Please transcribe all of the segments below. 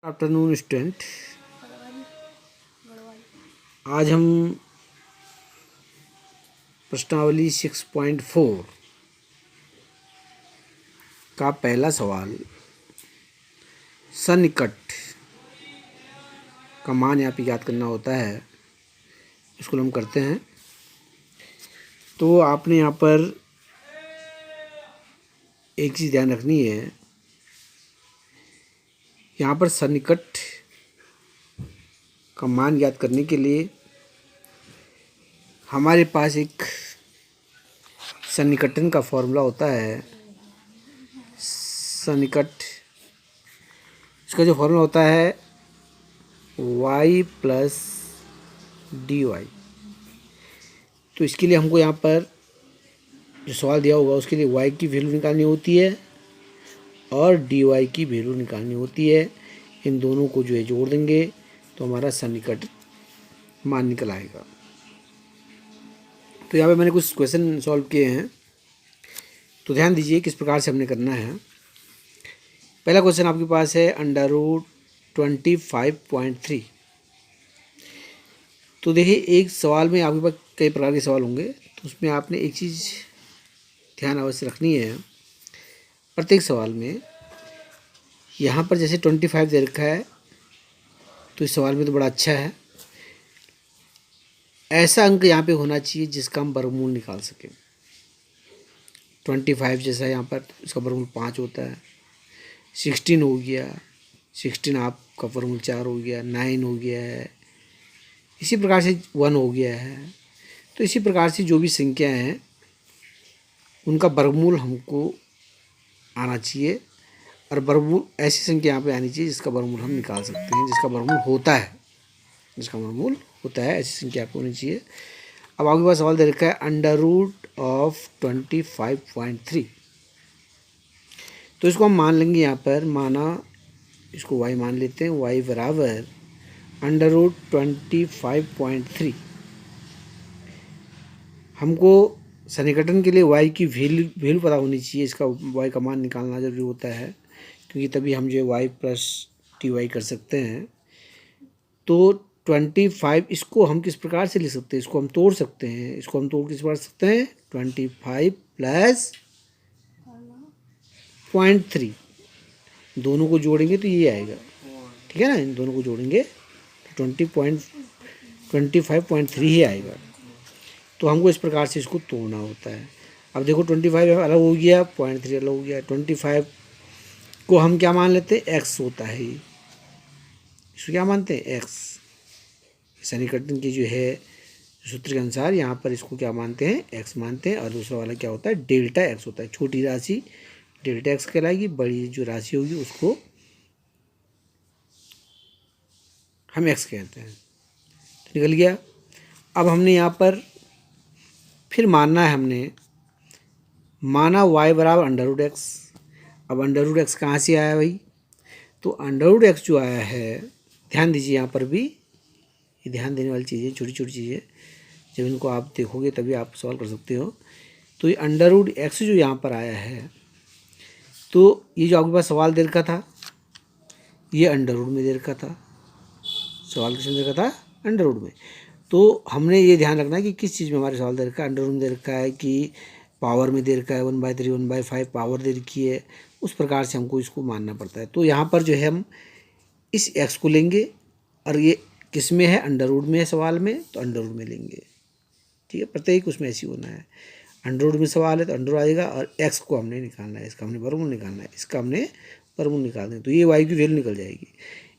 Afternoon student. आज हम प्रश्नावली 6.4 का पहला सवाल सन्निकट का मान यहाँ पे याद करना होता है, इसको हम करते हैं। तो आपने यहाँ पर एक चीज़ ध्यान रखनी है, यहाँ पर सन्निकट का मान याद करने के लिए हमारे पास एक सन्निकटन का फॉर्मूला होता है। सन्निकट, इसका जो फॉर्मूला होता है y प्लस dy। तो इसके लिए हमको यहाँ पर जो सवाल दिया होगा उसके लिए y की वैल्यू निकालनी होती है और dy की वैल्यू निकालनी होती है। इन दोनों को जो है जोड़ देंगे तो हमारा सन्निकट मान निकल आएगा। तो यहाँ पे मैंने कुछ क्वेश्चन सॉल्व किए हैं, तो ध्यान दीजिए किस प्रकार से हमने करना है। पहला क्वेश्चन आपके पास है √25.3। तो देखिए, एक सवाल में आपके पास कई प्रकार के सवाल होंगे, तो उसमें आपने एक चीज़ ध्यान अवश्य रखनी है। प्रत्येक सवाल में यहाँ पर जैसे 25 दे रखा है, तो इस सवाल में तो बड़ा अच्छा है। ऐसा अंक यहाँ पे होना चाहिए जिसका हम वर्गमूल निकाल सकें। 25 जैसा यहाँ पर इसका वर्गमूल 5 होता है। 16 हो गया, 16 आपका वर्गमूल 4 हो गया, 9 हो गया है, इसी प्रकार से 1 हो गया है। तो इसी प्रकार से जो भी संख्या हैं उनका वर्गमूल हमको आना चाहिए, और वर्गमूल ऐसी संख्या यहाँ पे आनी चाहिए जिसका वर्गमूल हम निकाल सकते हैं, जिसका वर्गमूल होता है, ऐसी संख्या आपको होनी चाहिए। अब आपके पास सवाल दे रखा है √25.3। तो इसको हम मान लेंगे, यहाँ पर माना इसको y मान लेते हैं। y बराबर √25.3। हमको सन्निकटन के लिए y की वैल्यू पता होनी चाहिए, इसका y का मान निकालना जरूरी होता है, क्योंकि तभी हम जो y प्लस dy कर सकते हैं। तो 25 इसको हम किस प्रकार से लिख सकते हैं, इसको हम तोड़ सकते हैं। इसको हम तोड़ किस प्रकार सकते हैं, 25 प्लस 0.3, दोनों को जोड़ेंगे तो ये आएगा, ठीक है ना। इन दोनों को जोड़ेंगे तो 25.3 ही आएगा। तो हमको इस प्रकार से इसको तोड़ना होता है। अब देखो 25 अलग हो गया, 0.3 अलग हो गया। 25 को हम क्या मान लेते हैं, x होता है। इसको क्या मानते हैं, x। सन्निकटन की जो है सूत्र के अनुसार यहाँ पर इसको क्या मानते हैं, x मानते हैं। और दूसरा वाला क्या होता है, डेल्टा x होता है। छोटी राशि डेल्टा x कहलाएगी, बड़ी जो राशि होगी उसको हम x कहते हैं। तो निकल गया। अब हमने यहाँ पर फिर मानना है, हमने माना y बराबर √x। अब √x कहाँ से आया भाई, तो √x जो आया है, ध्यान दीजिए यहाँ पर भी, ये ध्यान देने वाली चीज़ें, छोटी छोटी चीज़ें, जब इनको आप देखोगे तभी आप सॉल्व कर सकते हो। तो ये √x जो यहाँ पर आया है, तो ये जो आपके पास सवाल दे रखा था ये अंडर में दे रखा था। सवाल किसमें दे रखा था, अंडर में। तो हमने ये ध्यान रखना है कि किस चीज़ में हमारे सवाल दे रखा है। अंडर में दे रखा है कि पावर में दे रखा है, 1/3 1/5 पावर दे रखी है, उस प्रकार से हमको इसको मानना पड़ता है। तो यहाँ पर जो है हम इस x को लेंगे, और ये किस में है, अंडर में है सवाल में, तो अंडर में लेंगे, ठीक है। प्रत्येक उसमें ऐसी होना है। अंडर में सवाल है तो अंडर आएगा, और x को हमने निकालना है, इसका हमने वर्गमूल निकालना है, इसका हमने वर्गमूल निकाल दें तो ये y की वैल्यू निकल जाएगी।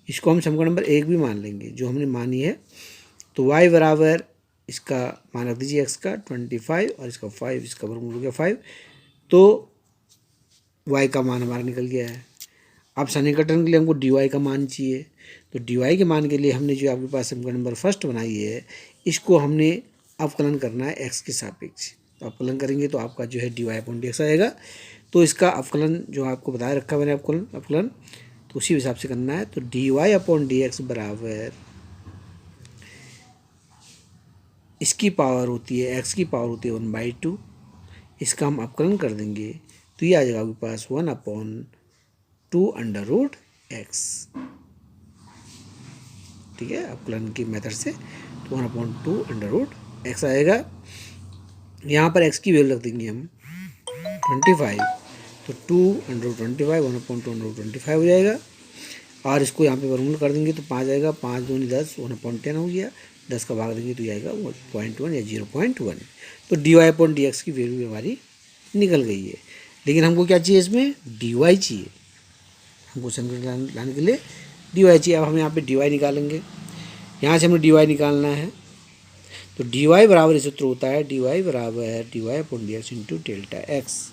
इसको हम समीकरण नंबर 1 भी मान लेंगे जो हमने मानी है। तो y बराबर, इसका मान रख दीजिए x का 25 और इसका 5, इसका वर्गमूल हो गया 5। तो y का मान हमारा निकल गया है। अब सन्निकटन के लिए हमको dy का मान चाहिए, तो dy के मान के लिए हमने जो आपके पास समीकरण नंबर फर्स्ट बनाई है, इसको हमने अवकलन करना है x के सापेक्ष। तो अवकलन करेंगे तो आपका जो है dy/dx आएगा। तो इसका अवकलन जो आपको बताया रखा मैंने, अवकलन तो उसी हिसाब से करना है। तो dy/dx बराबर, इसकी पावर होती है, x की पावर होती है 1/2, इसका हम अवकलन कर देंगे तो ये आ जाएगा आपके पास 1/2 √x। ठीक है, अवकलन की मेथड से। तो 1/2 अंडर रूट एक्स आएगा। यहाँ पर एक्स की वैल्यू रख देंगे हम 25, तो 2/25 1/2 हो जाएगा। और इसको यहाँ पे वर्गमूल कर देंगे तो 5 आएगा, 5 दूनी 10 1/10 हो गया, 10 का भाग देंगे तो ये आएगा 0.1 या 0.1। तो dy/dx की वैल्यू हमारी निकल गई है। लेकिन हमको क्या चाहिए, इसमें dy चाहिए, हमको समीकरण लाने के लिए dy चाहिए। अब हम यहाँ पे dy निकालेंगे, यहाँ से हमें dy निकालना है। तो dy बराबर सूत्र होता है dy बराबर dy/dx into delta x,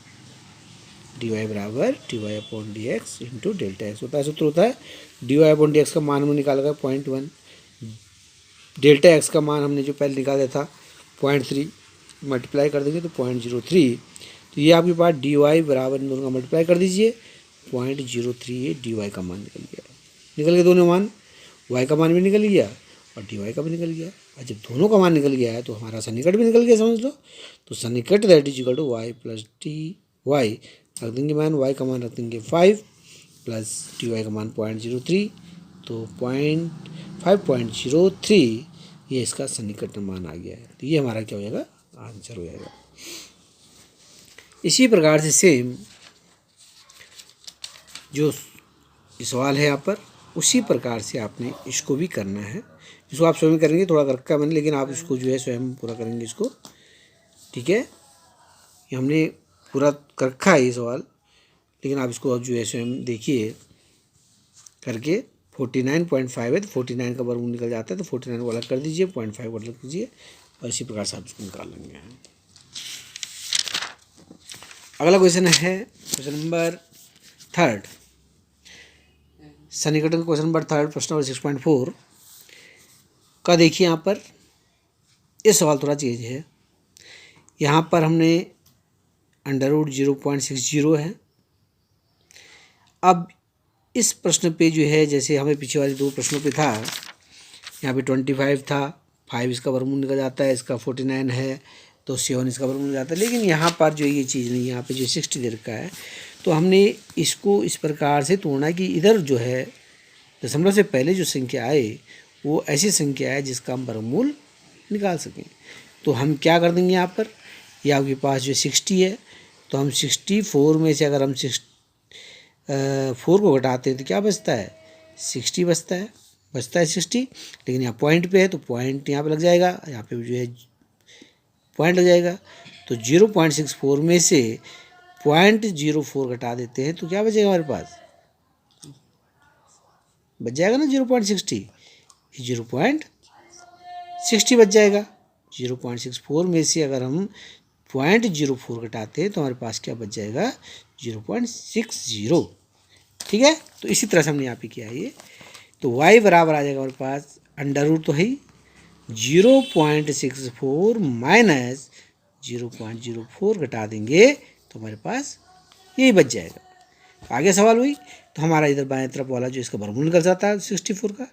dy बराबर dy/dx इंटू डेल्टा एक्स होता है, सूत्र होता है। dy/dx का मान हमने निकाला था 0.1, डेल्टा एक्स का मान हमने जो पहले निकाला था 0.3, मल्टीप्लाई कर देंगे तो 0.03। तो ये आपके पास dy बराबर इन दोनों का मल्टीप्लाई कर दीजिए 0.03, ये dy का मान निकल गया दोनों मान, y का मान भी निकल गया और dy का भी निकल गया। और जब दोनों का मान निकल गया है तो हमारा सन्निकट भी निकल गया, समझ लो। तो सन्निकट that is equal to y plus dy रख देंगे मान, y का मान रख देंगे 5 प्लस dy का मान 0.03, तो 5.03 ये इसका सन्निकट मान आ गया है। तो ये हमारा क्या हो जाएगा, आंसर हो जाएगा। इसी प्रकार से सेम जो सवाल है यहाँ पर, उसी प्रकार से आपने इसको भी करना है। इसको आप स्वयं करेंगे, थोड़ा रखा मैंने, लेकिन आप इसको जो है स्वयं पूरा करेंगे इसको, ठीक है। ये हमने पूरा कर रखा है ये सवाल, लेकिन आप इसको अब जो है स्वयं देखिए करके। 49.5 है तो 49 का वर्गमूल निकल जाता है, तो 49 को अलग कर दीजिए, 0.5 को अलग कीजिए और इसी प्रकार से आप इसको निकाल लेंगे। अगला क्वेश्चन है क्वेश्चन नंबर 3, सन्निकटन क्वेश्चन नंबर 3, प्रश्न नंबर 6.4 का देखिए। यहाँ पर ये सवाल थोड़ा चेंज है। यहाँ पर हमने अंडर रूट 0.60 है। अब इस प्रश्न पे जो है, जैसे हमें पीछे वाले 2 प्रश्नों पे था, यहाँ पे 25 था, 5 इसका वर्गमूल निकल जाता है, इसका 49 है तो 7 इसका वर्गमूल जाता है। लेकिन यहाँ पर जो ये चीज़ नहीं, यहाँ पे जो 60 दे रखा है, तो हमने इसको इस प्रकार से तोड़ना कि इधर जो है दशमलव से पहले जो संख्या आए वो ऐसी संख्या है जिसका हम वर्गमूल निकाल सकें। तो हम क्या कर देंगे, यहाँ पर ये आपके पास जो 60 है, तो हम 64 में से अगर हम 4 को घटाते हैं तो क्या बचता है, 60 बचता है 60। लेकिन यहाँ पॉइंट पे है तो पॉइंट यहाँ पे लग जाएगा, यहाँ पे जो है पॉइंट लग जाएगा। तो 0.64 में से 0.04 घटा देते हैं तो क्या बचेगा हमारे पास, बच जाएगा ना 0.60, 0.60 बच जाएगा। 0.64 में से अगर हम 0.04 घटाते हैं तो हमारे पास क्या बच जाएगा, 0.60, ठीक है। तो इसी तरह से हमने यहाँ पे किया है ये। तो y बराबर आ जाएगा हमारे पास, अंडर रूट तो है ही, 0.64 माइनस 0.04 घटा देंगे तो हमारे पास यही बच जाएगा। तो आगे सवाल हुई, तो हमारा इधर बाएं तरफ वाला जो इसका वर्गमूल निकल जाता है 64 का।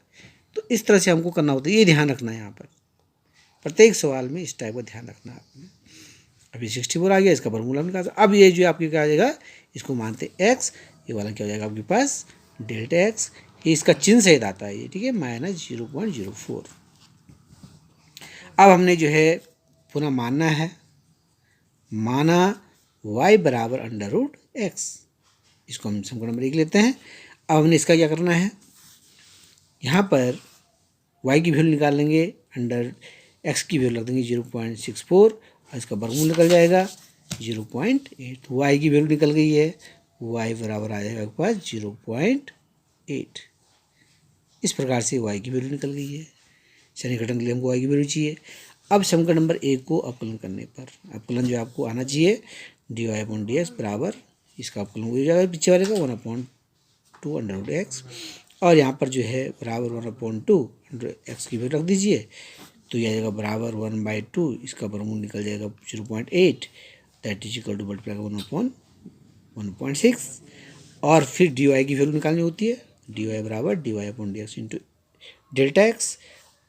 तो इस तरह से हमको करना होता है, ये ध्यान रखना है यहाँ पर, प्रत्येक सवाल में इस टाइप का ध्यान रखना है आपने। अभी 64 आ गया, इसका वर्गमूल हमने कहा। अब ये जो आपके क्या आ जाएगा, इसको मानते x, ये वाला क्या हो जाएगा आपके पास डेल्टा x, ये इसका चिन्ह सहित आता है ये, ठीक है, माइनस 0.04। अब हमने जो है पुनः मानना है, माना y बराबर अंडर रूट एक्स, इसको हम समीकरण नंबर 1 लेते हैं। अब हमने इसका क्या करना है, यहाँ पर y की वैल्यू निकाल लेंगे, अंडर x की वैल्यू रख देंगे 0.64 और इसका वर्गमूल निकल जाएगा 0.8। तो y की वैल्यू निकल गई है, y बराबर आ जाएगा आपके पास 0.8। इस प्रकार से y की वैल्यू निकल गई है। सन्निकटन के लिए हमको y की वैल्यू चाहिए। अब समीकरण नंबर 1 को अवकलन करने पर, अवकलन जो आपको आना चाहिए dy/dx बराबर, इसका अवकलन हो जाएगा पीछे वाले का 1/2 अंडर रूट एक्स, और यहाँ पर जो है बराबर 1/2 अंडर एक्स की वैल्यू रख दीजिए, तो यह आ जाएगा बराबर 1/2, इसका वर्गमूल निकल जाएगा 0.8, that is equal to multiply 1/1.6। और फिर dy की वैल्यू निकालनी होती है, dy बराबर dy/dx इंटू डेल्टा एक्स,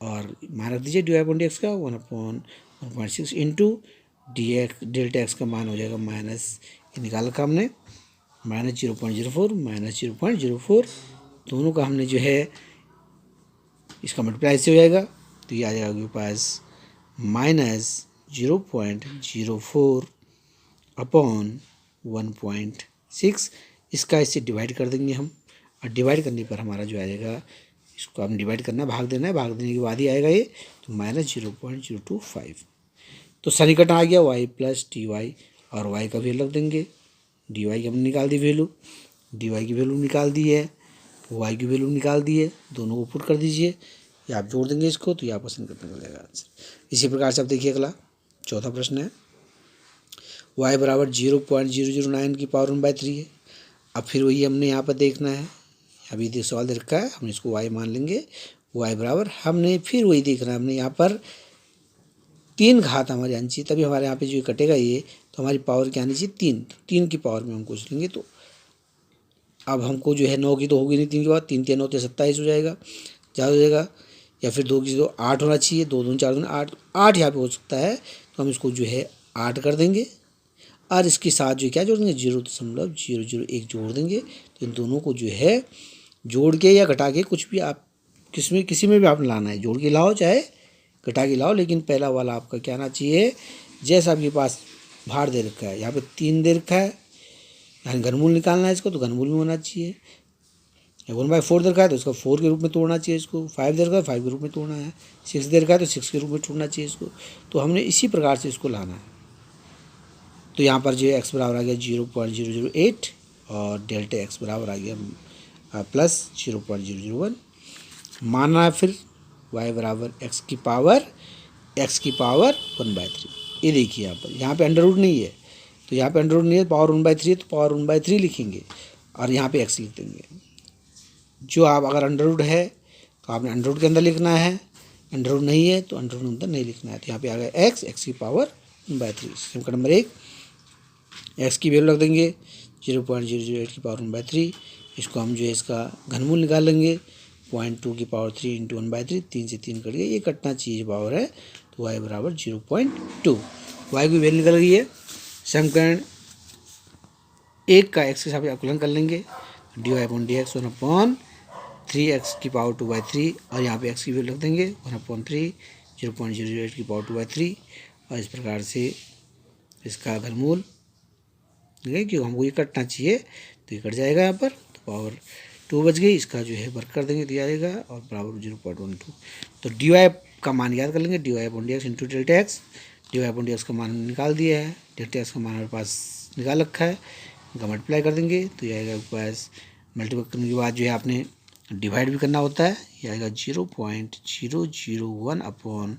और मान रख दीजिए dy/dx का 1/1.6 इंटू dx, डेल्टा एक्स का मान हो जाएगा माइनस, ये निकाल रखा हमने, माइनस 0.04 माइनस 0.04, दोनों का हमने जो है इसका मल्टीप्लाई इससे हो जाएगा, तो ये आ जाएगा आपके पास -0.04 अपॉन 1.6। इसका इससे डिवाइड कर देंगे हम, और डिवाइड करने पर हमारा जो आ जाएगा, इसको हम डिवाइड करना, भाग देना है, भाग देने के बाद ही आएगा ये, तो -0.025। तो सन्निकटन आ गया y प्लस टी वाई, और y का वैल्यू रख देंगे, डी वाई की हमने निकाल दी वैल्यू, डी वाई की वैल्यू निकाल दी है, y की वैल्यू निकाल दी है, दोनों को पुट कर दीजिए, या आप जोड़ देंगे इसको, तो ये आपका सन्निकटन निकल जाएगा आंसर। इसी प्रकार से आप देखिए अगला चौथा प्रश्न है, y बराबर 0.009 की पावर 1/3 है। अब फिर वही हमने यहाँ पर देखना है, अभी जो सवाल दे रखा है हम इसको y मान लेंगे, y बराबर हमने फिर वही देखना है, हमने यहाँ पर 3 घात हमारी आनी चाहिए, तभी हमारे यहाँ पे जो कटेगा ये, तो हमारी पावर क्या आनी चाहिए 3, 3 की पावर में हम कुछ लेंगे। तो अब हमको जो है 9 की तो होगी नहीं, 3 की पावर, 3 3 9 27 हो जाएगा, ज़्यादा हो जाएगा, या फिर 2 की तो 8 होना चाहिए, 2 2 4 2 8, 8 यहाँ पे हो सकता है, तो हम इसको जो है 8 कर देंगे, और इसके साथ जो क्या जोड़ देंगे 0.001 जोड़ देंगे। तो इन दोनों को जो है जोड़ के या घटा के, कुछ भी आप किसी में भी आपने लाना है, जोड़ के लाओ चाहे घटा के लाओ, लेकिन पहला वाला आपका क्या आना चाहिए, जैसा आपके पास भार दे रखा है, यहाँ पे 3 दे रखा है, यहाँ घनमूल निकालना है इसको, तो घनमूल में होना चाहिए, 1/4 दे रखा है तो इसको 4 के रूप में तोड़ना चाहिए, इसको 5 दे रखा है 5 के रूप में तोड़ना है, 6 दे रखा है तो 6 के रूप में तोड़ना चाहिए इसको। तो हमने इसी प्रकार से इसको लाना है। तो यहाँ पर जो x बराबर आ गया 0.008, और डेल्टा x बराबर आ गया प्लस 0.001। माना है फिर y बराबर x की पावर 1/3। ये देखिए यहाँ पे अंडर रूट नहीं है, तो यहाँ पे अंडर रूट नहीं है, पावर 1/3 तो पावर 1/3 लिखेंगे, और यहाँ पे x लिख देंगे। जो आप अगर अंडर रूट है तो आपने अंडर रूट के अंदर लिखना है, अंडर रूट नहीं है तो अंडर रूट के अंदर नहीं लिखना है। तो यहाँ पे आ गया x की पावर 1/3। समीकरण नंबर 1, x की वैल्यू रख देंगे 0.008 की पावर 1/3, इसको हम जो है इसका घनमूल निकाल लेंगे, 0.2 की पावर 3 इंटू 1/3, 3 से 3 कट गया, ये कटना चाहिए पावर है, तो y बराबर 0.2, y की वैल्यू निकल गई है। समीकरण 1 का x के साथ अवकलन कर लेंगे, dy/dx 1/3 की पावर 2/3, और यहाँ पे x की वैल्यू रख देंगे 1/3, 0.008 की पावर 2/3, और इस प्रकार से इसका घनमूल, ठीक है, क्योंकि हमको ये कटना चाहिए, तो ये कट जाएगा यहाँ पर, तो पावर 2 बच गई, इसका जो है वर्क कर देंगे, दिया जाएगा, और बराबर 0.12। तो डी वाई का मान याद कर लेंगे, dy/dx into delta x, dy/dx का मान निकाल दिया है, डेल्टा एक्स का मान हमारे पास निकाल रखा है, इनका मल्टीप्लाई कर देंगे, तो ये आएगा आपके पास, मल्टीप्लाई करने के बाद जो है आपने डिवाइड भी करना होता है, ये आएगा 0.001 अपॉन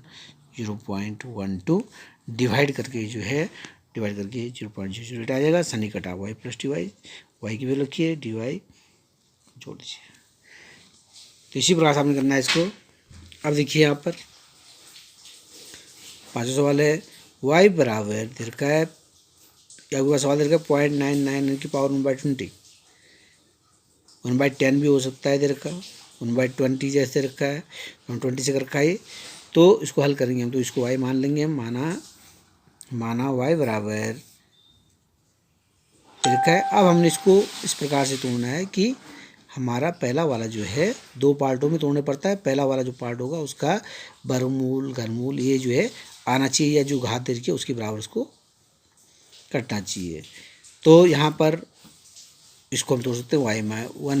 0.12, डिवाइड करके जो है, डिवाइड करके 0.008 आ जाएगा, सन्निकट y plus t y, y की वैल्यू रखिए, डी वाई जोड़ दीजिए। तो इसी प्रकार से आपने करना है इसको। अब देखिए यहाँ पर 5वां सवाल है, y बराबर दे रखा है, या आपके पास सवाल दे रखा है 0.99 की पावर 1/20, 1/10 भी हो सकता है दे रखा, 1/20 जैसे रखा है, 1/20 से रखा है, तो इसको हल करेंगे हम, तो इसको y मान लेंगे हम, माना y बराबर रखा है। अब हमने इसको इस प्रकार से तोड़ना है कि हमारा पहला वाला जो है 2 पार्टों में तोड़ने पड़ता है, पहला वाला जो पार्ट होगा उसका वर्गमूल घनमूल ये जो है आना चाहिए, या जो घात दे रखी है उसके बराबर उसको कटना चाहिए। तो यहाँ पर इसको हम तोड़ सकते हैं y -1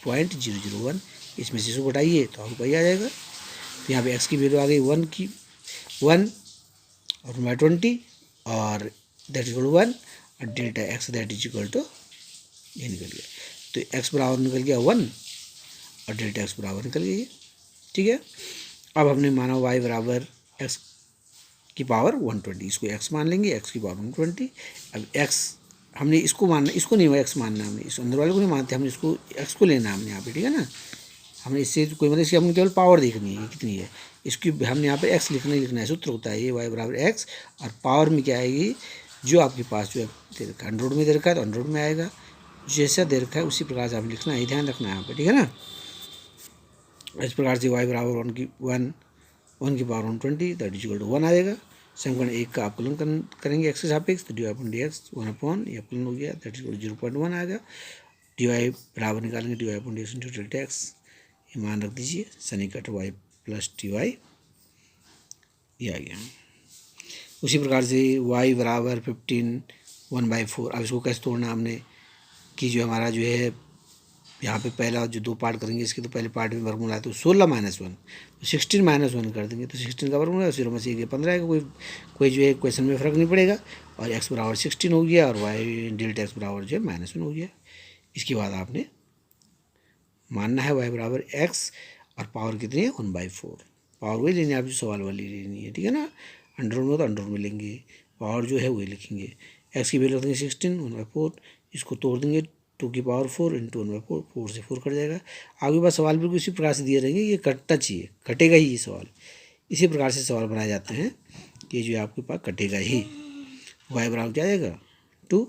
-0.001, इसमें से इसको घटाइए तो आपको वही आ जाएगा। तो यहाँ पे x की वैल्यू आ गई 1 और 1/20, और दैट इज इक्वल टू 1, और delta x that is equal to ये निकल गया, तो x बराबर निकल गया 1, और डेल्टा x बराबर निकल गई, ठीक है। अब हमने माना y बराबर x की पावर 120, इसको x मान लेंगे, x की पावर 120। अब x हमने इसको मानना, इसको नहीं x मानना, हमने इस अंदर वाले को नहीं मानते, हमने इसको x को लेना है हमने यहाँ पे, ठीक है ना। हमने इससे कोई मतलब इसकी हमने केवल पावर देखनी है कितनी है, इसकी हमने यहाँ पे x लिखना है, सूत्र होता है ये y बराबर x, और पावर में क्या आएगी, जो आपके पास जो है दे रखा है 100 में दे रखा है तो 100 में आएगा, जैसा दे रखा है उसी प्रकार से आप लिखना है, ध्यान रखना है यहाँ पे, ठीक है ना। इस प्रकार से y बराबर 1 की power 120 that is equal to 1 आएगा। समीकरण 1 का अवकलन करेंगे x के सापेक्ष, तो dy/dx 1 ये अवकलन हो गया, दैट इज इक्वल टू 0.1 आएगा। dy बराबर निकालेंगे dy/dx इंटू डेल्टा x, ये मान रख दीजिए, सन्निकट y प्लस टी वाई ये आ गया। उसी प्रकार से y बराबर 15 1/4। अब इसको कैसे तोड़ना हमने कि जो हमारा जो है यहाँ पे पहला जो 2 पार्ट करेंगे इसके, तो पहले पार्ट में वर्गमूल आया तो 16 - 1 तो 16 - 1 कर देंगे, तो 16 का वर्गमूल है 0 में से 15 आएगा। कोई जो है क्वेश्चन में फ़र्क नहीं पड़ेगा। और x बराबर 16 हो गया और y डेल्टा x बराबर जो है -1 हो गया। इसके बाद आपने मानना है y बराबर x और पावर कितनी है 1/4। पावर वही लेनी है, आप जो सवाल वाली लेनी है, ठीक है ना। अंडर में तो अंडर में लेंगे, पावर जो है वही लिखेंगे। x की वैल्यू रखेंगे 16 1/4, इसको तोड़ देंगे 2 की पावर 4 इंटू 1/4, 4 से 4 कट जाएगा। आपके पास सवाल बिल्कुल इसी प्रकार से दिए रहेंगे, ये कटना चाहिए, कटेगा ही ये सवाल। इसी प्रकार से सवाल बनाए जाते हैं कि जो आपके पास कटेगा ही। y बराबर क्या आएगा 2,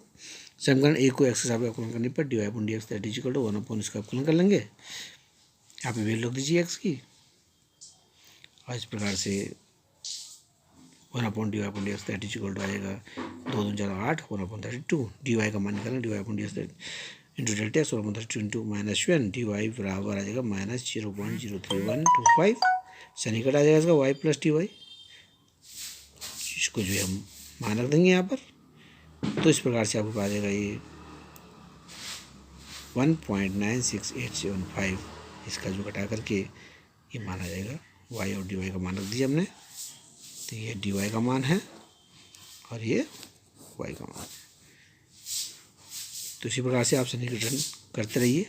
समीकरण एक को x के साथ अवकलन करने पर dy upon dx that is equal to 1 upon इसका अवकलन कर लेंगे। यहाँ पे वैल्यू रख दीजिए x की और इस प्रकार से 1 upon dy upon dx that is equal to आएगा 2 2 4 8 1 अपॉन 32। dy का मान निकालना, dy upon dx into delta x 1 upon 32 into -1 dy बराबर आ जाएगा -0.03125। सन्निकट आ जाएगा इसका y प्लस टी वाई। इसको जो है हम मान रख देंगे यहाँ पर, तो इस प्रकार से आपको आ जाएगा ये 1.96875। इसका जो घटा करके ये मान आ जाएगा y और dy का मान रख दिया हमने, तो ये dy का मान है और ये y का मान है। तो इसी प्रकार से आप सन्निकटन करते रहिए।